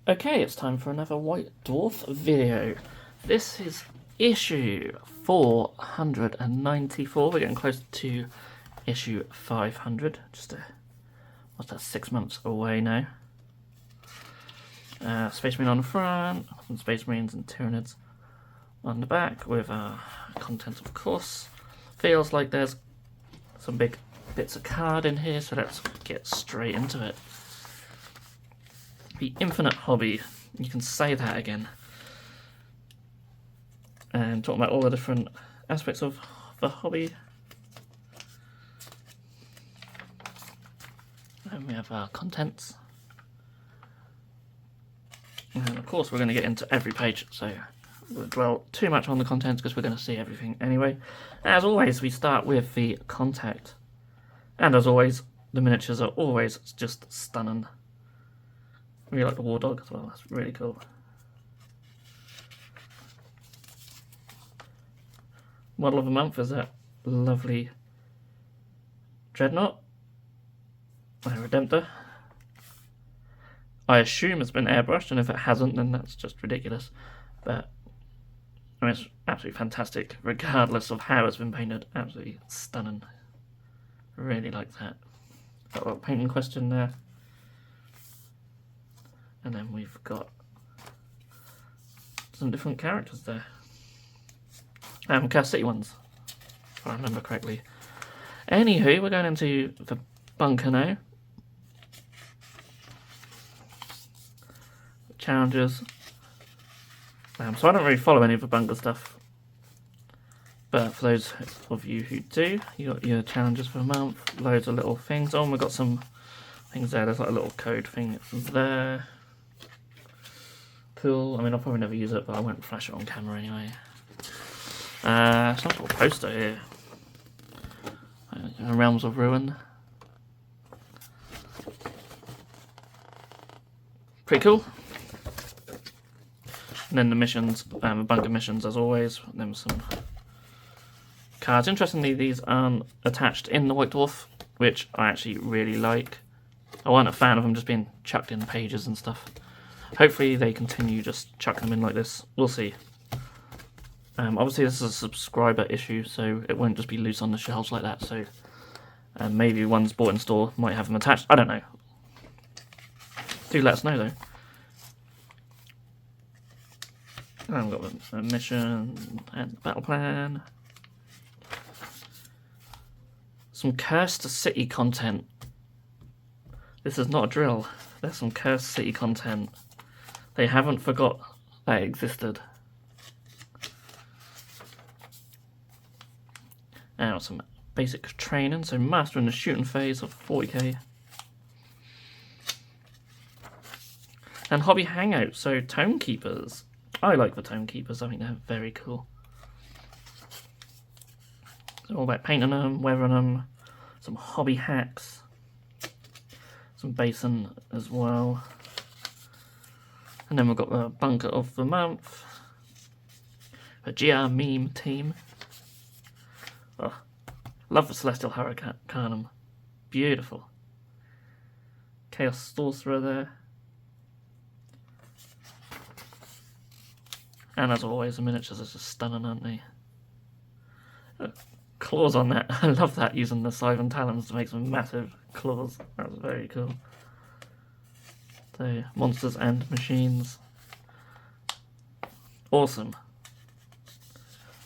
Okay, it's time for another White Dwarf video. This is issue 494. We're getting close to issue 500. What's that, 6 months away now. Space Marine on the front, some Space Marines and Tyranids on the back with contents, of course. Feels like there's some big bits of card in here, so let's get straight into it. The infinite hobby, you can say that again. And talking about all the different aspects of the hobby. And we have our contents. And of course we're going to get into every page, so we won't dwell too much on the contents because we're going to see everything anyway. As always, we start with the contact. And as always, the miniatures are always just stunning. Really like the War Dog as well, that's really cool. Model of the month is that lovely Dreadnought, Redemptor. I assume it's been airbrushed, and if it hasn't, then that's just ridiculous. But I mean, it's absolutely fantastic, regardless of how it's been painted. Absolutely stunning. Really like that. Got a little painting question there. And then we've got some different characters there. Chaos City ones, if I remember correctly. Anywho, we're going into the bunker now. Challenges. So I don't really follow any of the bunker stuff. But for those of you who do, you got your challenges for a month. Loads of little things. Oh, and we've got some things there. There's like a little code thing there. Cool. I mean, I'll probably never use it, but I won't flash it on camera anyway. Some sort of poster here. Realms of Ruin. Pretty cool. And then the missions, the bunker missions as always. And then some cards. Interestingly, these aren't attached in the White Dwarf, which I actually really like. I wasn't a fan of them just being chucked in pages and stuff. Hopefully they continue just chucking them in like this. We'll see. Obviously this is a subscriber issue, so it won't just be loose on the shelves like that. So maybe ones bought in store might have them attached. I don't know. Do let us know though. And we've got a mission and battle plan. Some Cursed City content. This is not a drill. There's some Cursed City content. They haven't forgot that existed. Now some basic training, so mastering the shooting phase of 40k. And hobby hangout, so Tome Keepers. I like the Tome Keepers, I think they're very cool. It's all about painting them, weathering them, some hobby hacks, some basin as well. And then we've got the bunker of the month, a GR meme team. Oh, love the Celestial Hurricanum, beautiful. Chaos Sorcerer there. And as always, the miniatures are just stunning, aren't they? Claws on that, I love that, using the Siphon Talons to make some massive claws. That's very cool. So, monsters and machines. Awesome.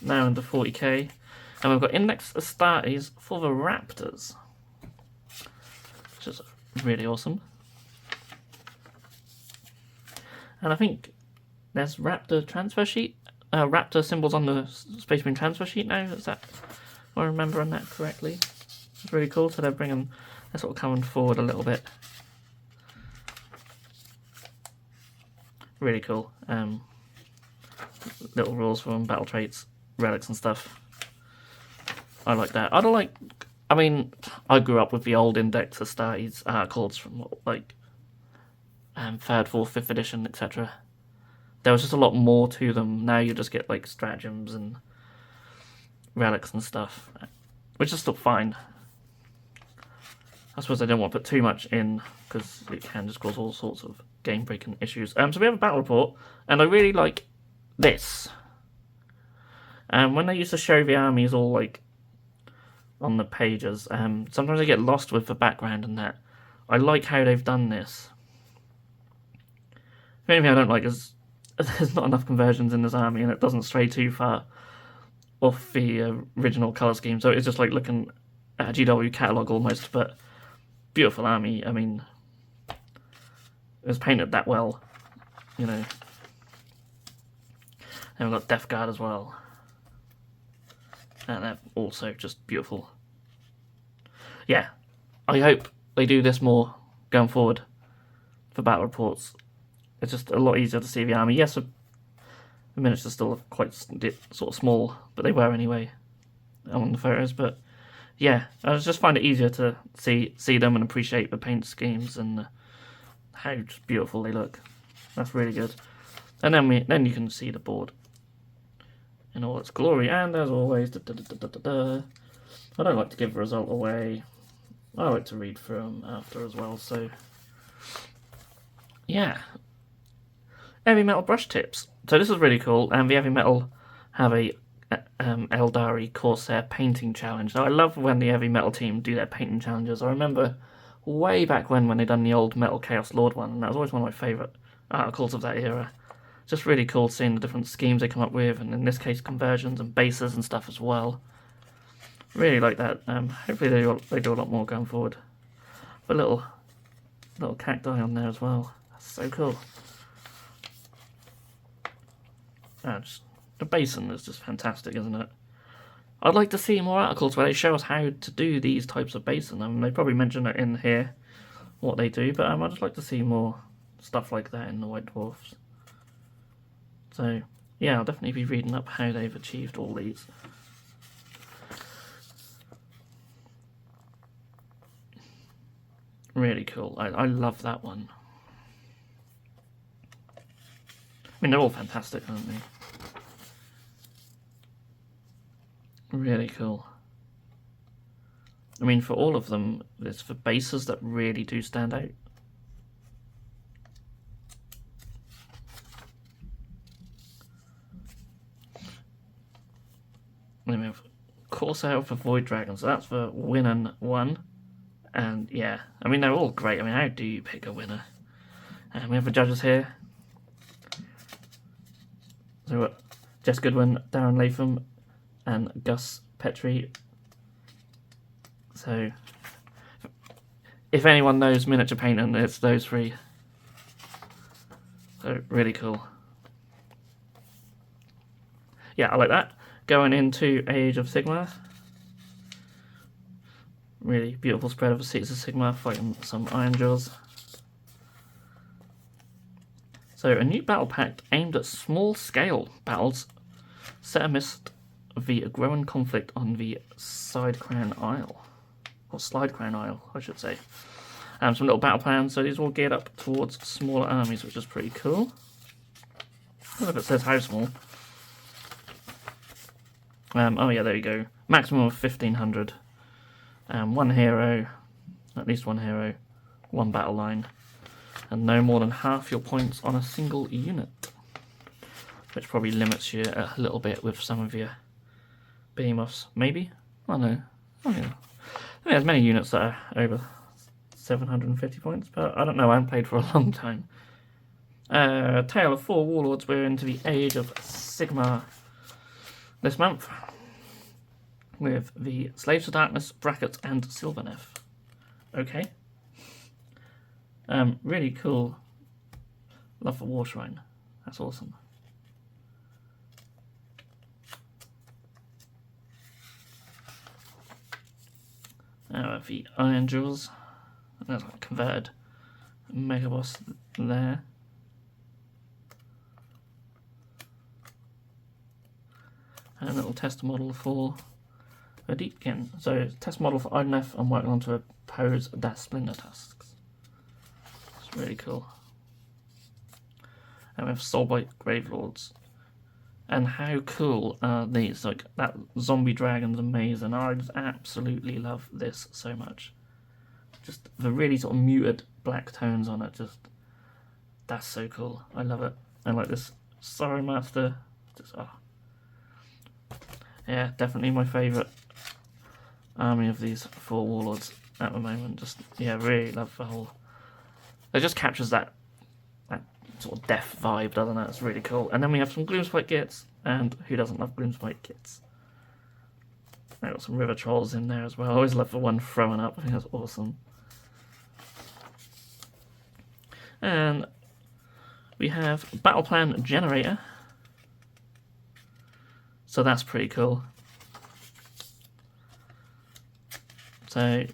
Now into 40k. And we've got Index Astartes for the Raptors. Which is really awesome. And I think there's Raptor transfer sheet. Raptor symbols on the Space Marine transfer sheet now. Is that, if I'm remembering that correctly? It's really cool. So they're sort of coming forward a little bit. Really cool. Little rules from battle traits, relics and stuff. I like that. I mean, I grew up with the old Index Astartes cards from like 3rd, 4th, 5th edition, etc. There was just a lot more to them. Now you just get like stratagems and relics and stuff, which is still fine. I suppose I don't want to put too much in because it can just cause all sorts of game-breaking issues. So we have a battle report, and I really like this. When they used to show the armies all like on the pages, sometimes I get lost with the background and that. I like how they've done this. The only thing I don't like is there's not enough conversions in this army, and it doesn't stray too far off the original colour scheme. So it's just like looking at a GW catalogue almost, but beautiful army. I mean, it was painted that well, you know. And we've got Death Guard as well. And they're also just beautiful. Yeah, I hope they do this more going forward for battle reports. It's just a lot easier to see the army. Yes, the miniatures still look quite sort of small, but they were anyway on the photos. But yeah, I just find it easier to see them and appreciate the paint schemes and how beautiful they look. That's really good. And then you can see the board in all its glory. And as always, I don't like to give the result away. I like to read through them after as well. So yeah. Heavy metal brush tips. So this is really cool, and the heavy metal have a Eldari Corsair painting challenge. Now I love when the heavy metal team do their painting challenges. I remember way back when they done the old Metal Chaos Lord one, and that was always one of my favourite articles of that era. Just really cool seeing the different schemes they come up with, and in this case conversions and bases and stuff as well. Really like that. Hopefully they do a lot more going forward. A little cacti on there as well. That's so cool. The basin is just fantastic, isn't it? I'd like to see more articles where they show us how to do these types of basin. I mean, they probably mention it in here, what they do, but I'd just like to see more stuff like that in the White Dwarfs. So, yeah, I'll definitely be reading up how they've achieved all these. Really cool. I love that one. I mean, they're all fantastic, aren't they? Really cool. I mean, for all of them, it's the bases that really do stand out. Then we have Corsair for Void Dragon, so that's for winning one. And yeah, I mean, they're all great. I mean, how do you pick a winner? And we have the judges here. So Jess Goodwin, Darren Latham, and Gus Petrie. So if anyone knows miniature painting, it's those three. So really cool. Yeah, I like that. Going into Age of Sigmar. Really beautiful spread of the Seats of Sigmar fighting some Iron Jaws. So a new battle pack aimed at small-scale battles set amidst the growing conflict on the Side Crown Isle. Or Slide Crown Isle, I should say. Some little battle plans, so these are all geared up towards smaller armies, which is pretty cool. I don't know if it says how small. Oh yeah, there you go. Maximum of 1,500. One hero, at least one hero, one battle line. And no more than half your points on a single unit, which probably limits you a little bit with some of your behemoths. Maybe? I don't know. I think there's many units that are over 750 points, but I don't know. I haven't played for a long time. Tale of Four Warlords. We're into the Age of Sigmar this month with the Slaves to Darkness, Brackets, and Sylvaneth. Okay. Really cool. Love for War Shrine. That's awesome. The Iron Jewels. There's a converted Mega Boss there. And a little test model for a Deepkin. So, test model for Ideneth. I'm working on to oppose their Splinter Tusks. It's really cool. And we have Soulblight Gravelords. And how cool are these? Like, that zombie dragon's amazing. I just absolutely love this so much. Just the really sort of muted black tones on it. Just That's so cool. I love it. I like this Sorrow Master. Just, yeah, definitely my favourite army of these 4 warlords at the moment. Just, yeah, really love the whole... It just captures that sort of death vibe, doesn't it? It's really cool. And then we have some Gloomspite kits, and who doesn't love Gloomspite kits? I got some River Trolls in there as well. I always love the one throwing up. I think that's awesome. And we have Battle Plan Generator. So that's pretty cool. So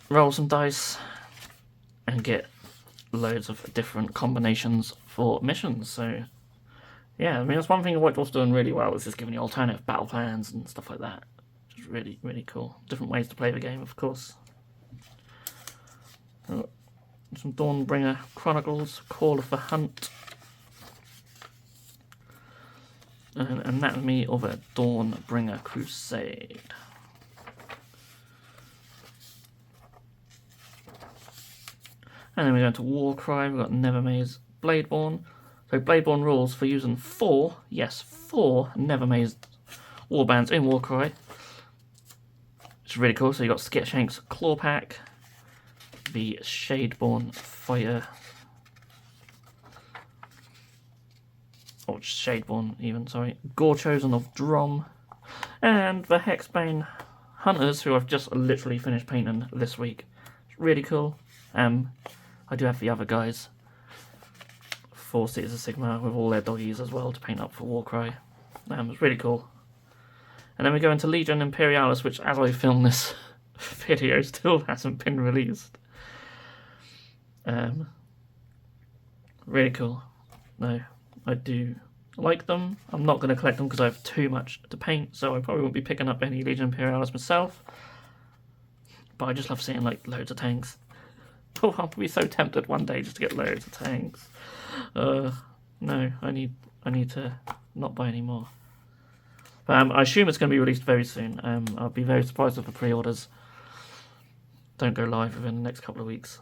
roll some dice and get loads of different combinations for missions. So yeah, I mean, that's one thing White Dwarf's doing really well, is just giving you alternative battle plans and stuff like that. Which is really, really cool. Different ways to play the game, of course. Some Dawnbringer Chronicles, Call of the Hunt. An Anatomy of a Dawnbringer Crusade. And then we go into Warcry. We've got Nevermaze Bladeborn. So Bladeborn rules for using 4 Nevermaze warbands in Warcry. Which is really cool. So you got Skitshank's Claw Pack, the Shadeborn Fire, or Shadeborn even, sorry, Gore Chosen of Drom, and the Hexbane Hunters, who I've just literally finished painting this week. It's really cool. I do have the other guys, 4 Cities of Sigmar, with all their doggies as well to paint up for Warcry. It's really cool. And then we go into Legion Imperialis, which, as I film this video, still hasn't been released. Really cool. No, I do like them. I'm not going to collect them because I have too much to paint, so I probably won't be picking up any Legion Imperialis myself. But I just love seeing like loads of tanks. Oh, I'll be so tempted one day just to get loads of tanks. No, I need to not buy any more. But I assume it's going to be released very soon. I'll be very surprised if the pre-orders don't go live within the next couple of weeks.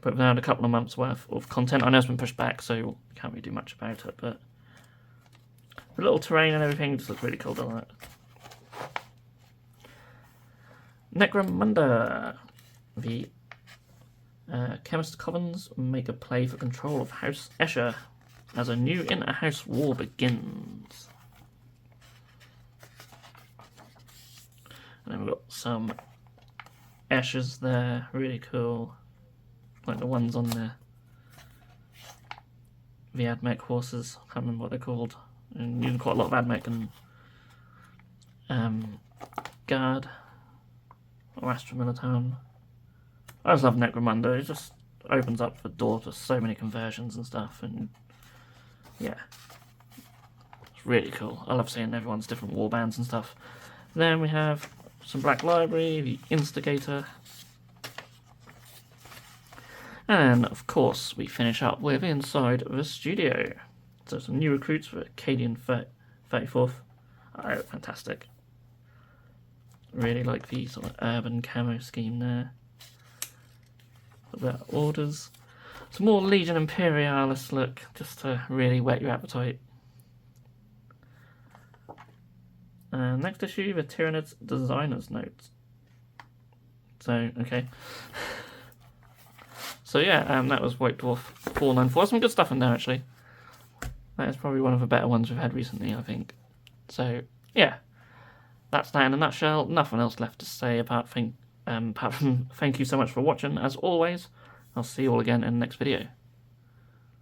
But we've had a couple of months worth of content. I know it's been pushed back, so we can't really do much about it. But the little terrain and everything just looks really cool, doesn't it? Necromunda. The Chemist Covens make a play for control of House Escher as a new inter-house war begins. And then we've got some Eschers there, really cool. Like the ones on the Admech horses. I can't remember what they're called. And using quite a lot of Admech and Guard or Astra Militan. I just love Necromunda. It just opens up the door to so many conversions and stuff, and yeah, it's really cool. I love seeing everyone's different warbands and stuff. Then we have some Black Library, the Instigator, and of course we finish up with Inside the Studio. So some new recruits for Acadian 34th. Oh, fantastic. Really like the sort of urban camo scheme there. About orders. Some more Legion Imperialis look, just to really whet your appetite. And next issue, the Tyranids Designer's Notes. So, okay. So yeah, that was White Dwarf 494. Some good stuff in there, actually. That is probably one of the better ones we've had recently, I think. So, yeah. That's that in a nutshell. Nothing else left to say apart from thank you so much for watching, as always. I'll see you all again in the next video.